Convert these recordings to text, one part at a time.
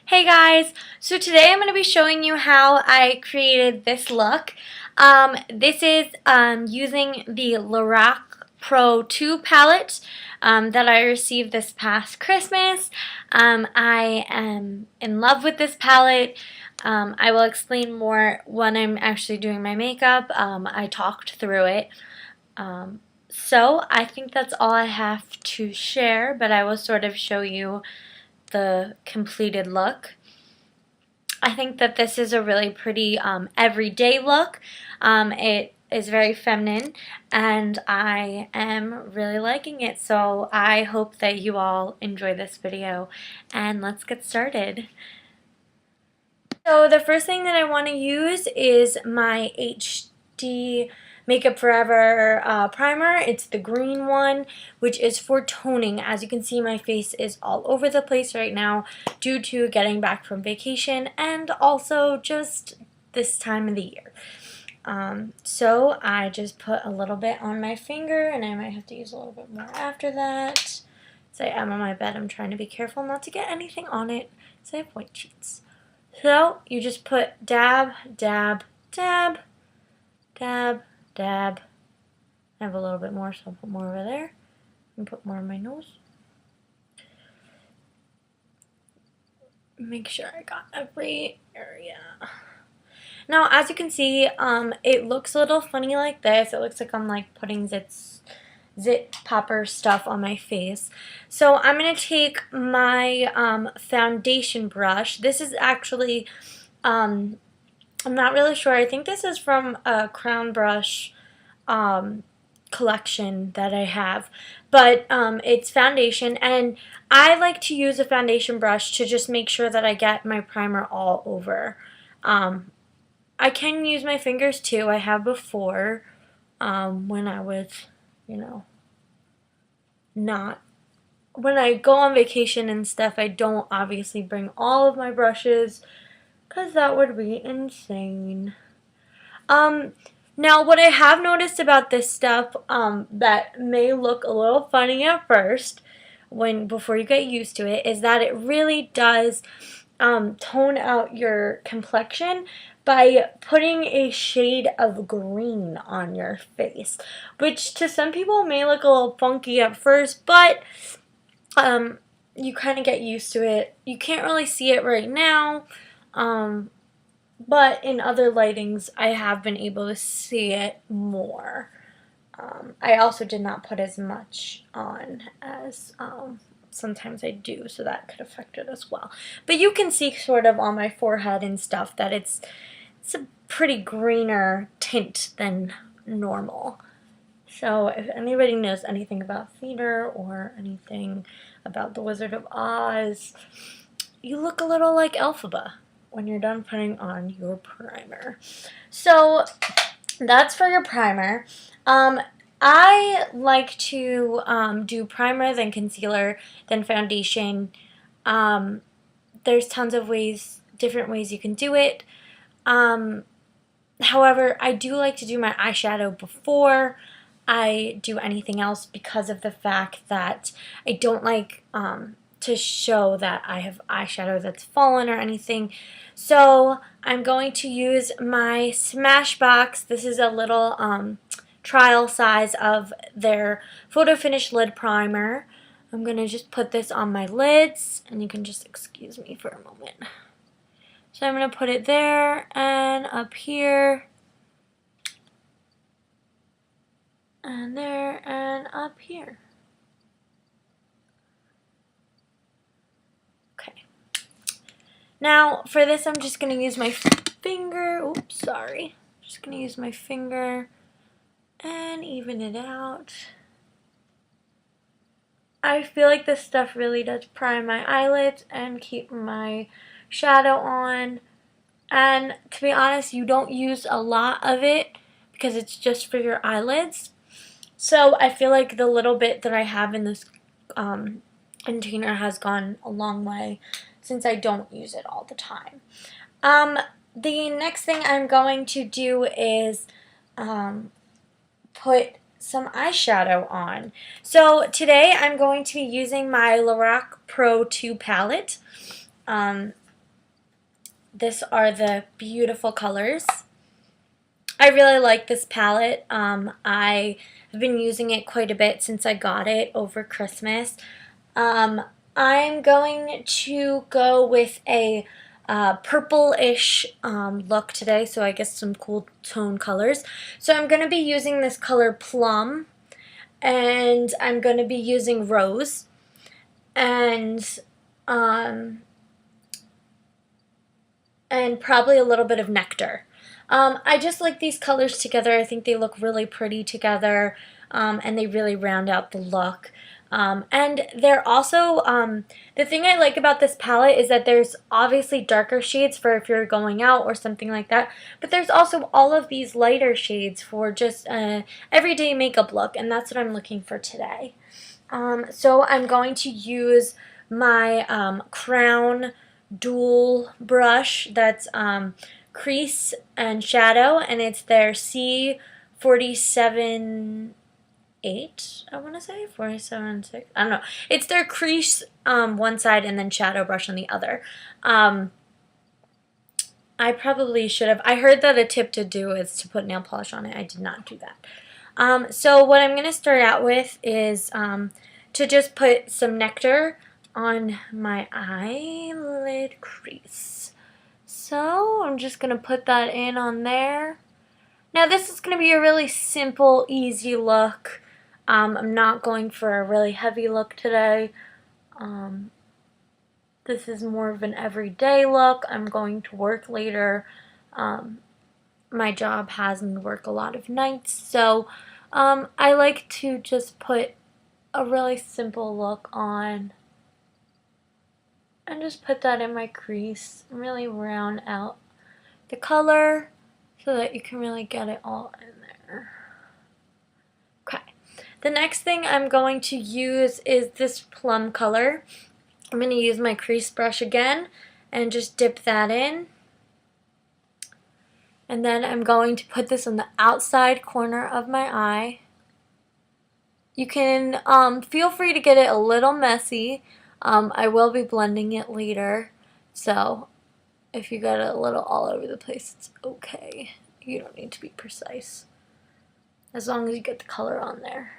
Hey guys, so today I'm going to be showing you how I created this look. This is using the Lorac Pro 2 palette that I received this past Christmas. I am in love with this palette. I will explain more when I'm actually doing my makeup. I talked through it. So I think that's all I have to share, but I will sort of show you the completed look. I think that this is a really pretty everyday look. It is very feminine and I am really liking it, so I hope that you all enjoy this video and let's get started. So the first thing that I want to use is my HD Makeup Forever primer. It's the green one, which is for toning. As you can see, my face is all over the place right now due to getting back from vacation and also just this time of the year. So I just put a little bit on my finger, and I might have to use a little bit more after that. So I am on my bed. I'm trying to be careful not to get anything on it, so I have white sheets. So you just put dab, dab, dab, dab, dab. I have a little bit more, so I'll put more over there and put more on my nose. Make sure I got every area. Now, as you can see, it looks a little funny like this. It looks like I'm like putting zit popper stuff on my face. So I'm going to take my foundation brush. This is actually, I'm not really sure. I think this is from a Crown Brush collection that I have. But it's foundation, and I like to use a foundation brush to just make sure that I get my primer all over. I can use my fingers too. I have before when I was, not. When I go on vacation and stuff, I don't obviously bring all of my brushes because that would be insane. Now what I have noticed about this stuff that may look a little funny at first before you get used to it is that it really does tone out your complexion by putting a shade of green on your face, which to some people may look a little funky at first, but you kind of get used to it. You can't really see it right now, but in other lightings I have been able to see it more. I also did not put as much on as sometimes I do, so that could affect it as well. But you can see sort of on my forehead and stuff that it's a pretty greener tint than normal. So if anybody knows anything about theater or anything about The Wizard of Oz, you look a little like Elphaba when you're done putting on your primer. So that's for your primer. I like to do primer, then concealer, then foundation. There's tons of different ways you can do it. However, I do like to do my eyeshadow before I do anything else because of the fact that I don't like to show that I have eyeshadow that's fallen or anything. So I'm going to use my Smashbox. This is a little trial size of their Photo Finish Lid Primer. I'm going to just put this on my lids, and you can just excuse me for a moment. So I'm going to put it there and up here and there and up here. Okay. Now for this I'm just going to use my finger. Oops, sorry. Just going to use my finger and even it out. I feel like this stuff really does prime my eyelids and keep my shadow on, and to be honest, you don't use a lot of it because it's just for your eyelids. So I feel like the little bit that I have in this container has gone a long way since I don't use it all the time. The next thing I'm going to do is put some eyeshadow on. So today I'm going to be using my Lorac Pro 2 palette. These are the beautiful colors. I really like this palette. I have been using it quite a bit since I got it over Christmas. I'm going to go with a purple-ish look today, so I guess some cool tone colors. So I'm going to be using this color Plum, and I'm going to be using Rose, and probably a little bit of Nectar. I just like these colors together. I think they look really pretty together, and they really round out the look. And they're also, the thing I like about this palette is that there's obviously darker shades for if you're going out or something like that, but there's also all of these lighter shades for just an everyday makeup look, and that's what I'm looking for today. So I'm going to use my Crown Dual brush that's Crease and Shadow, and it's their C47 8, I want to say 47 6. I don't know. It's their Crease one side and then Shadow brush on the other. I probably should have. I heard that a tip to do is to put nail polish on it. I did not do that. So what I'm going to start out with is to just put some Nectar on my eyelid crease. So I'm just going to put that in on there. Now this is going to be a really simple, easy look. I'm not going for a really heavy look today. This is more of an everyday look. I'm going to work later. My job has me work a lot of nights, so I like to just put a really simple look on and just put that in my crease and really round out the color so that you can really get it all in there. Okay. The next thing I'm going to use is this plum color. I'm going to use my crease brush again and just dip that in. And then I'm going to put this on the outside corner of my eye. You can feel free to get it a little messy. I will be blending it later, so if you got it a little all over the place, it's okay. You don't need to be precise, as long as you get the color on there.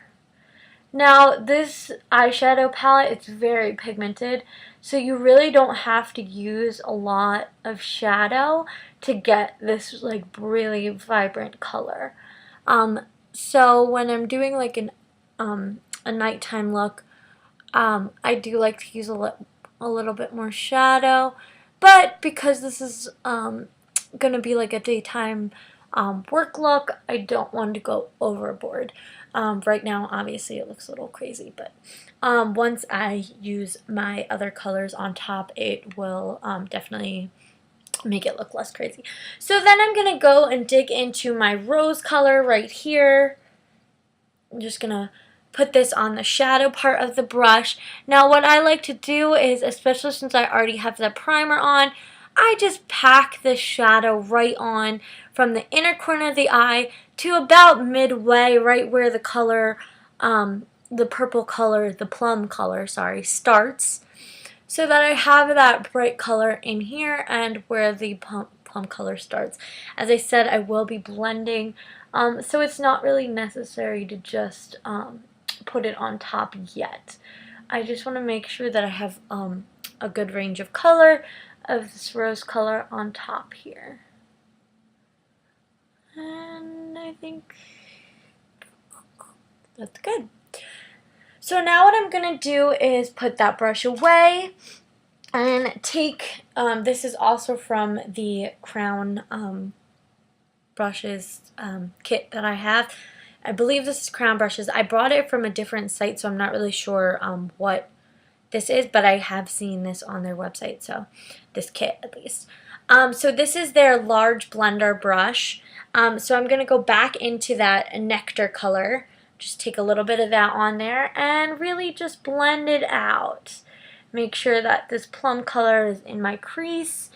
Now, this eyeshadow palette, it's very pigmented, so you really don't have to use a lot of shadow to get this like really vibrant color. So when I'm doing like a nighttime look, I do like to use a little bit more shadow, but because this is going to be like a daytime work look, I don't want to go overboard. Right now, obviously, it looks a little crazy, but once I use my other colors on top, it will definitely make it look less crazy. So then I'm going to go and dig into my rose color right here. I'm just going to put this on the shadow part of the brush. Now what I like to do is, especially since I already have the primer on, I just pack the shadow right on from the inner corner of the eye to about midway, right where the color, the purple color, the plum color, sorry, starts, so that I have that bright color in here and where the plum color starts. As I said, I will be blending, so it's not really necessary to just put it on top yet. I just want to make sure that I have a good range of color of this rose color on top here. And I think that's good. So now what I'm going to do is put that brush away and take, this is also from the Crown brushes kit that I have. I believe this is Crown brushes. I bought it from a different site, so I'm not really sure what this is, but I have seen this on their website, so this kit at least. So this is their large blender brush. So I'm going to go back into that Nectar color, just take a little bit of that on there and really just blend it out. Make sure that this plum color is in my crease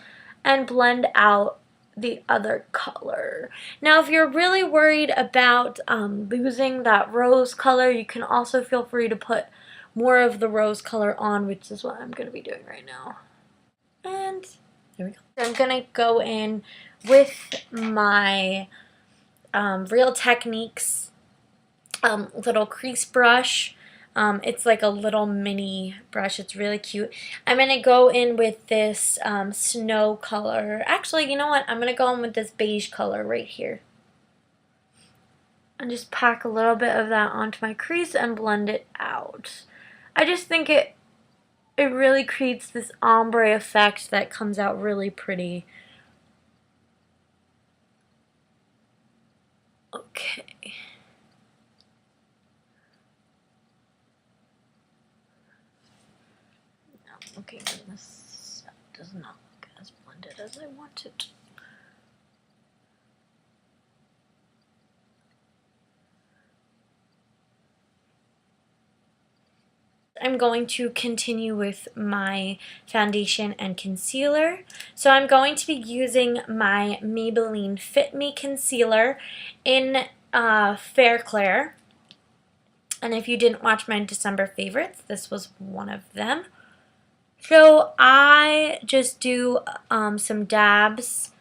and blend out the other color. Now if you're really worried about losing that rose color, you can also feel free to put more of the rose color on, which is what I'm going to be doing right now. And There we go. I'm gonna go in with my Real Techniques little crease brush. It's like a little mini brush. It's really cute. I'm going to go in with this snow color. Actually, you know what? I'm going to go in with this beige color right here. And just pack a little bit of that onto my crease and blend it out. I just think it really creates this ombre effect that comes out really pretty. Okay. Okay, this does not look as blended as I want it. I'm going to continue with my foundation and concealer. So I'm going to be using my Maybelline Fit Me Concealer in Fair Clair. And if you didn't watch my December favorites, this was one of them. So I just do some dabs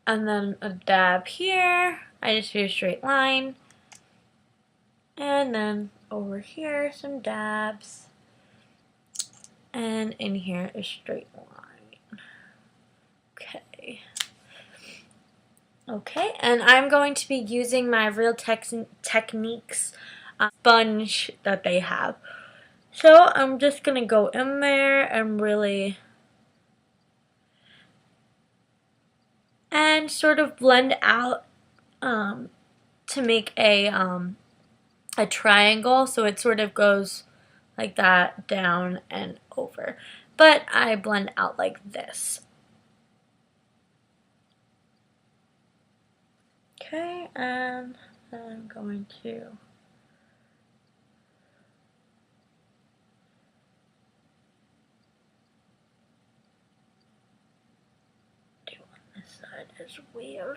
and then a dab here. I just do a straight line. And then over here, some dabs. And in here, a straight line. Okay. Okay, and I'm going to be using my Real Techniques sponge that they have. So I'm just going to go in there and really and sort of blend out to make a triangle, so it sort of goes like that, down and over. But I blend out like this. Okay, and then I'm going to do on this side as well.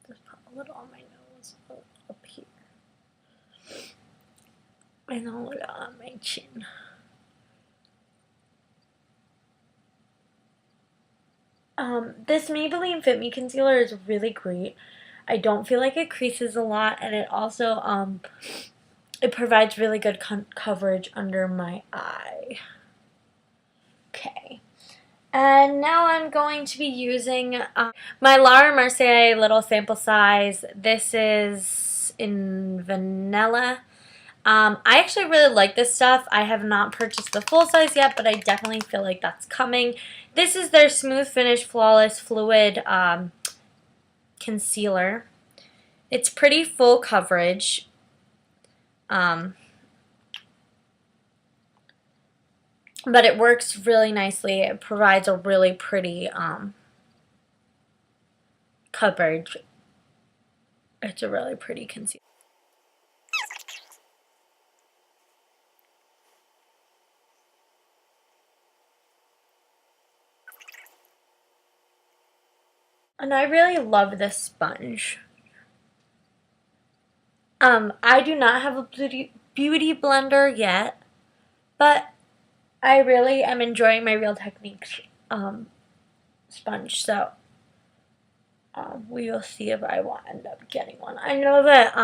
Just put a little on my nose, up here, and a little on my chin. This Maybelline Fit Me Concealer is really great. I don't feel like it creases a lot, and it also it provides really good coverage under my eye. Okay. And now I'm going to be using my Laura Mercier little sample size. This is in Vanilla. I actually really like this stuff. I have not purchased the full size yet, but I definitely feel like that's coming. This is their Smooth Finish Flawless Fluid concealer. It's pretty full coverage. But it works really nicely. It provides a really pretty coverage. It's a really pretty concealer. And I really love this sponge. I do not have a beauty blender yet, but I really am enjoying my Real Techniques sponge, so we will see if I will end up getting one. I know that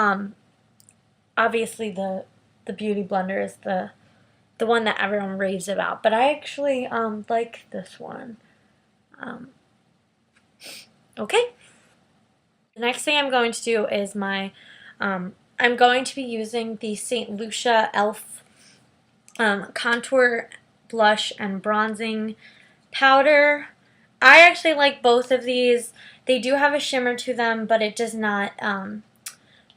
obviously the beauty blender is the one that everyone raves about, but I actually like this one. Okay. The next thing I'm going to do is my I'm going to be using the St. Lucia e.l.f. Contour Blush and Bronzing Powder. I actually like both of these. They do have a shimmer to them, but it does not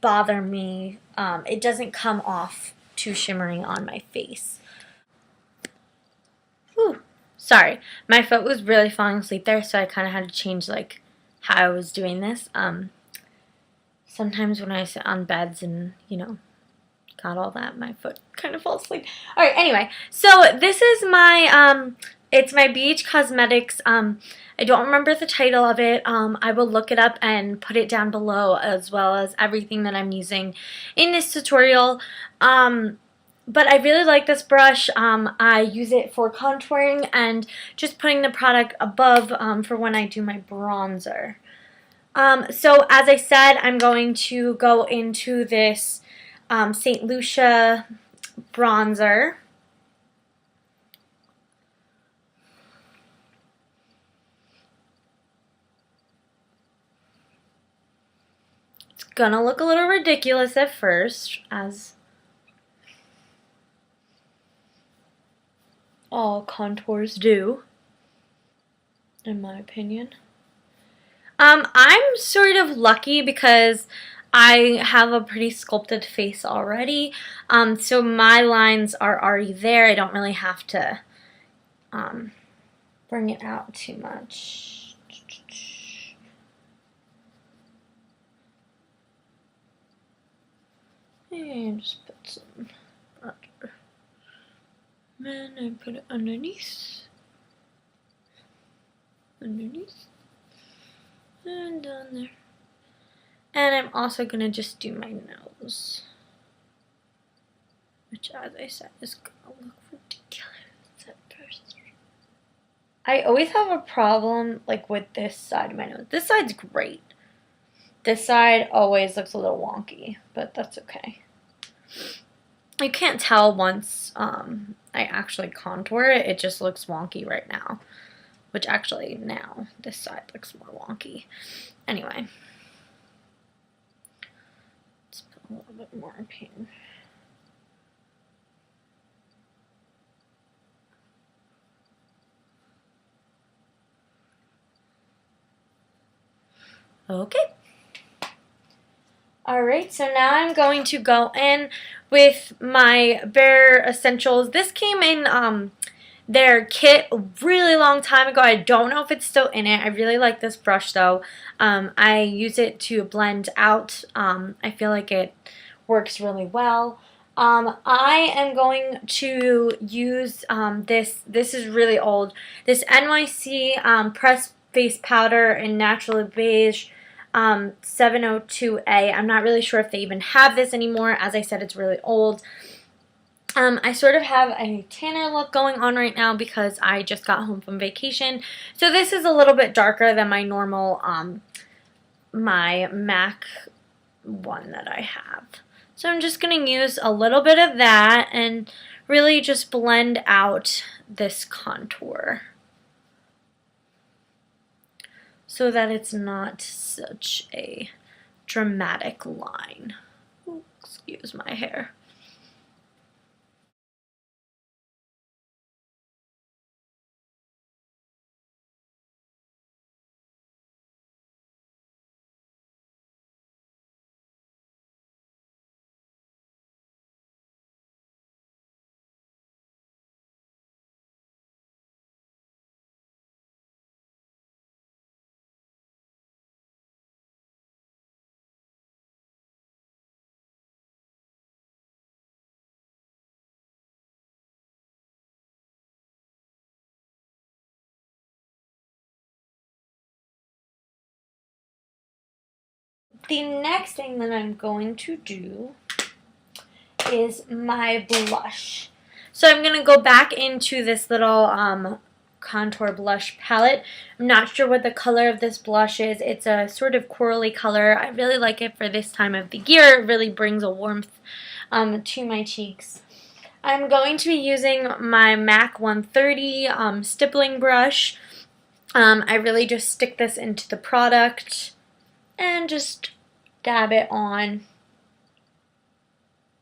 bother me. It doesn't come off too shimmery on my face. Whew. Sorry, my foot was really falling asleep there, so I kind of had to change like how I was doing this. Sometimes when I sit on beds and, you know, got all that, my foot kind of falls asleep. Alright, anyway, so this is my, it's my Beige Cosmetics, I don't remember the title of it. I will look it up and put it down below, as well as everything that I'm using in this tutorial. But I really like this brush. I use it for contouring and just putting the product above for when I do my bronzer. So as I said, I'm going to go into this St. Lucia bronzer. It's gonna look a little ridiculous at first, as all contours do, in my opinion. I'm sort of lucky because I have a pretty sculpted face already, so my lines are already there. I don't really have to bring it out too much. And just put some under. And I put it underneath. And down there. And I'm also going to just do my nose, which, as I said, is going to look ridiculous at first. I always have a problem like with this side of my nose. This side's great. This side always looks a little wonky, but that's okay. You can't tell once I actually contour it. It just looks wonky right now. Which actually now this side looks more wonky. Anyway. Let's put a little bit more pink. Okay. Alright, so now I'm going to go in with my Bare Essentials. This came in their kit a really long time ago. I don't know if it's still in it. I really like this brush though. I use it to blend out. I feel like it works really well. I am going to use this is really old, this NYC Pressed Face Powder in Naturally Beige 702A. I'm not really sure if they even have this anymore. As I said, it's really old. I sort of have a tanner look going on right now because I just got home from vacation. So this is a little bit darker than my normal, my MAC one that I have. So I'm just going to use a little bit of that and really just blend out this contour so that it's not such a dramatic line. Ooh, excuse my hair. The next thing that I'm going to do is my blush. So I'm going to go back into this little contour blush palette. I'm not sure what the color of this blush is. It's a sort of corally color. I really like it for this time of the year. It really brings a warmth to my cheeks. I'm going to be using my MAC 130 stippling brush. I really just stick this into the product and just dab it on.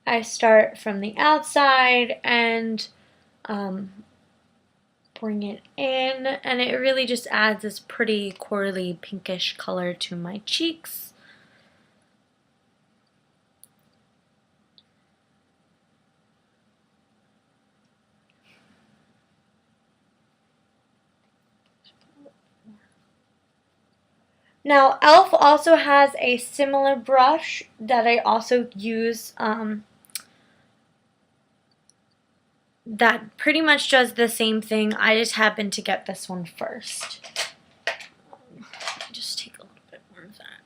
I start from the outside and bring it in, and it really just adds this pretty corally pinkish color to my cheeks. Now, e.l.f. also has a similar brush that I also use that pretty much does the same thing. I just happened to get this one first. Just take a little bit more of that.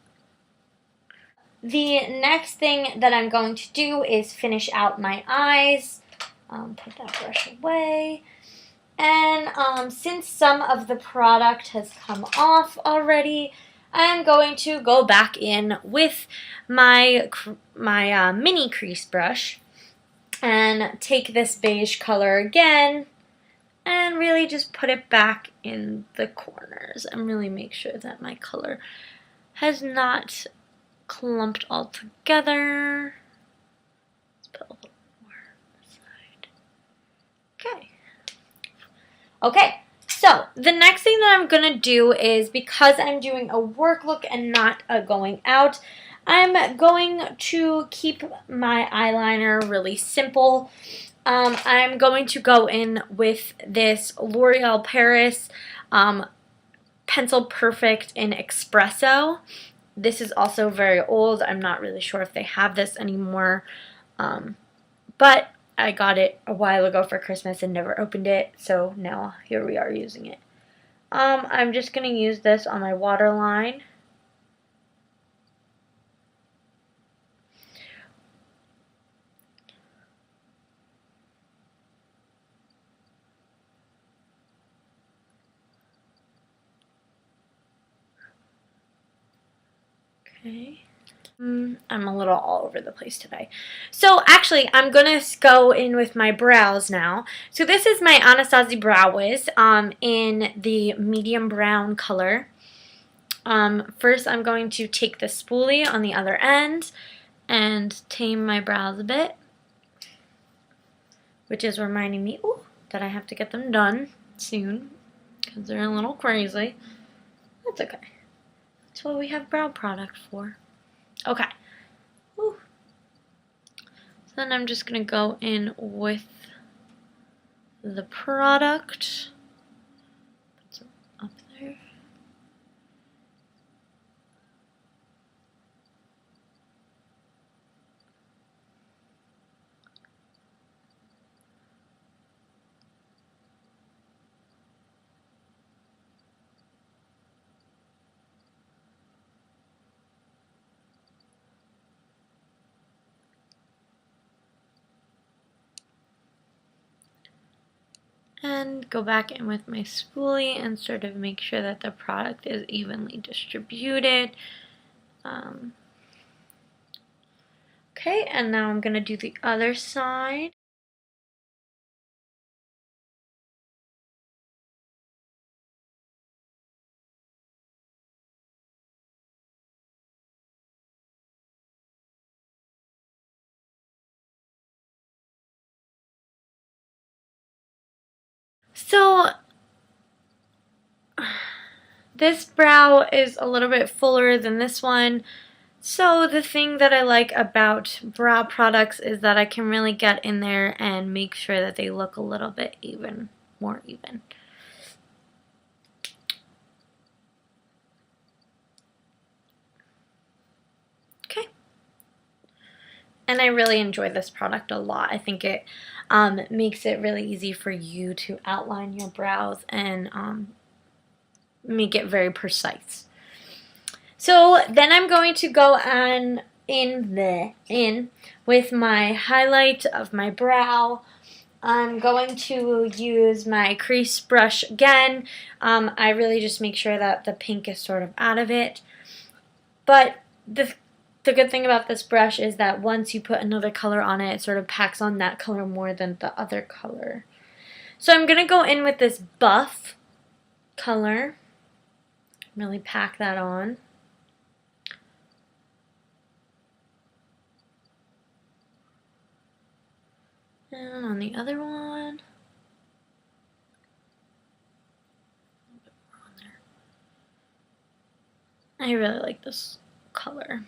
The next thing that I'm going to do is finish out my eyes. put that brush away. And since some of the product has come off already, I'm going to go back in with my mini crease brush and take this beige color again and really just put it back in the corners and really make sure that my color has not clumped all together. Let's put a little more on the side. Okay. Okay, so the next thing that I'm going to do is, because I'm doing a work look and not a going out, I'm going to keep my eyeliner really simple. I'm going to go in with this L'Oreal Paris Pencil Perfect in Espresso. This is also very old. I'm not really sure if they have this anymore, but I got it a while ago for Christmas and never opened it, so now here we are using it. I'm just going to use this on my waterline. Okay. I'm a little all over the place today. So actually, I'm going to go in with my brows now. So this is my Anastasia Brow Wiz in the medium brown color. First, I'm going to take the spoolie on the other end and tame my brows a bit, which is reminding me that I have to get them done soon because they're a little crazy. That's okay. That's what we have brow product for. Okay. Woo. So then I'm just going to go in with the product. Put some up there. And go back in with my spoolie and sort of make sure that the product is evenly distributed. Okay, and now I'm going to do the other side. So this brow is a little bit fuller than this one. So the thing that I like about brow products is that I can really get in there and make sure that they look a little bit more even. Okay. And I really enjoy this product a lot. I think it makes it really easy for you to outline your brows and make it very precise. So then I'm going to go on in with my highlight of my brow. I'm going to use my crease brush again. I really just make sure that the pink is sort of out of it. But the good thing about this brush is that once you put another color on it, it sort of packs on that color more than the other color. So I'm going to go in with this buff color. Really pack that on. And on the other one. I really like this color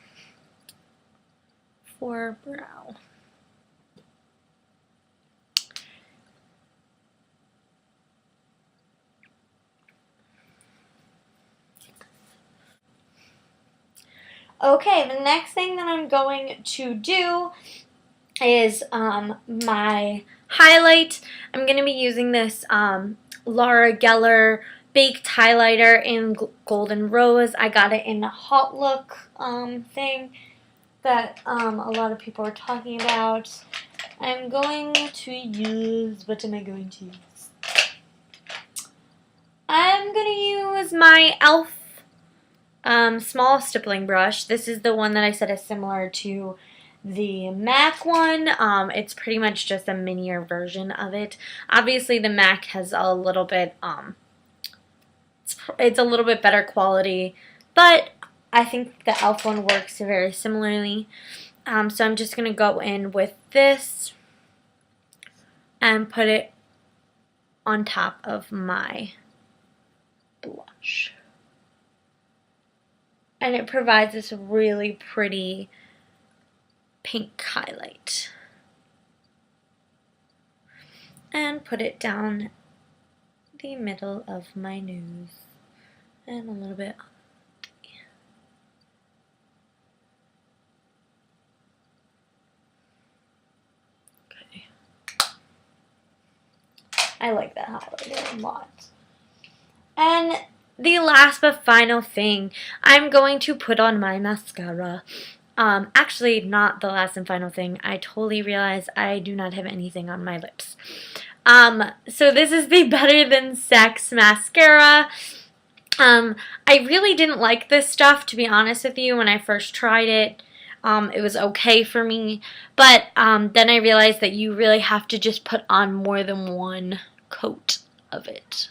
for brow. Okay, the next thing that I'm going to do is my highlight. I'm going to be using this Laura Geller Baked Highlighter in Golden Rose. I got it in a Hot Look thing that a lot of people are talking about. I'm going to use, what am I going to use? I'm going to use my e.l.f. Small stippling brush. This is the one that I said is similar to the MAC one. It's pretty much just a minier version of it. Obviously the MAC has a little bit, it's a little bit better quality, but I think the e.l.f. one works very similarly. So I'm just going to go in with this and put it on top of my blush. And it provides this really pretty pink highlight. And put it down the middle of my nose and a little bit on the... Okay. I like that highlighter a lot. And the last but final thing, I'm going to put on my mascara. Actually, not the last and final thing. I totally realized I do not have anything on my lips. So this is the Better Than Sex Mascara. I really didn't like this stuff, to be honest with you, when I first tried it. It was okay for me, but then I realized that you really have to just put on more than one coat of it.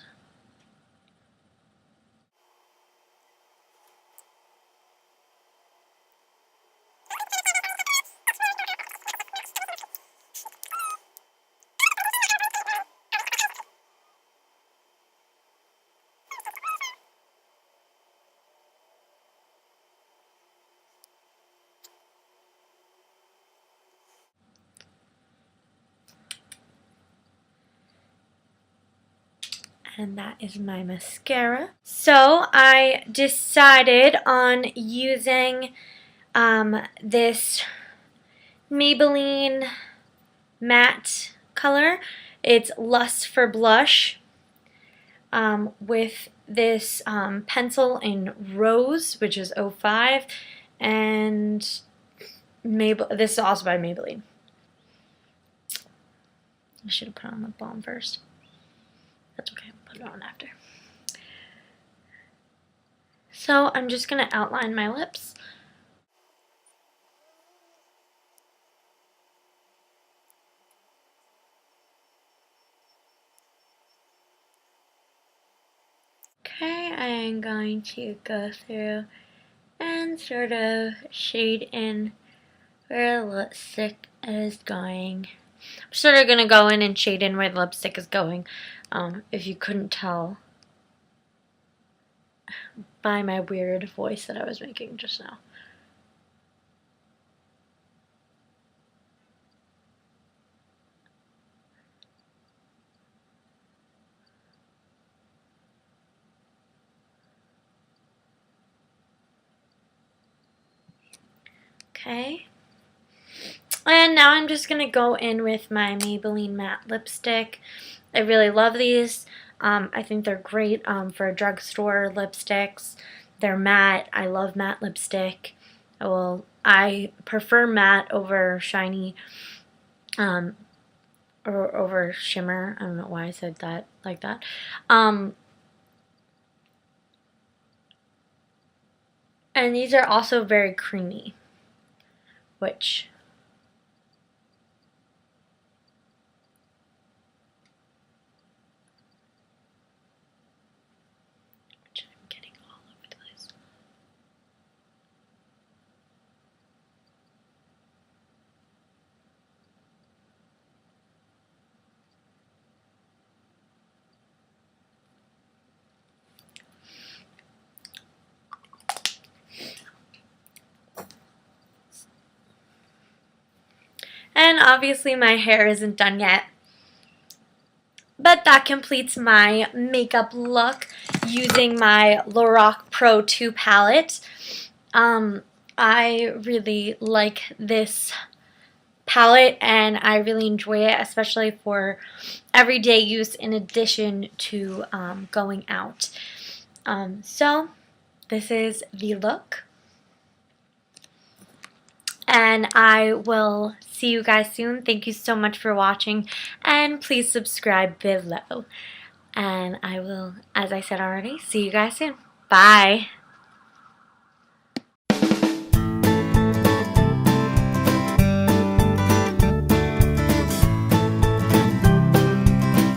And that is my mascara. So I decided on using this Maybelline matte color. It's Lust for Blush with this pencil in Rose, which is 05, and this is also by Maybelline. I should have put on the balm first. That's okay, I'll put it on after. So I'm just going to outline my lips. Okay, I am going to go through and sort of shade in where the lipstick is going. I'm sort of going to go in and shade in where the lipstick is going, if you couldn't tell by my weird voice that I was making just now. Okay. And now I'm just going to go in with my Maybelline matte lipstick. I really love these. I think they're great for drugstore lipsticks. They're matte. I love matte lipstick. I prefer matte over shiny or over shimmer. I don't know why I said that like that. And these are also very creamy, which I'm getting all over the place. And obviously my hair isn't done yet. But that completes my makeup look using my Lorac Pro 2 palette. I really like this palette and I really enjoy it, especially for everyday use in addition to going out. So this is the look. And I will see you guys soon. Thank you so much for watching, and please subscribe below. And I will, as I said already, see you guys soon. Bye.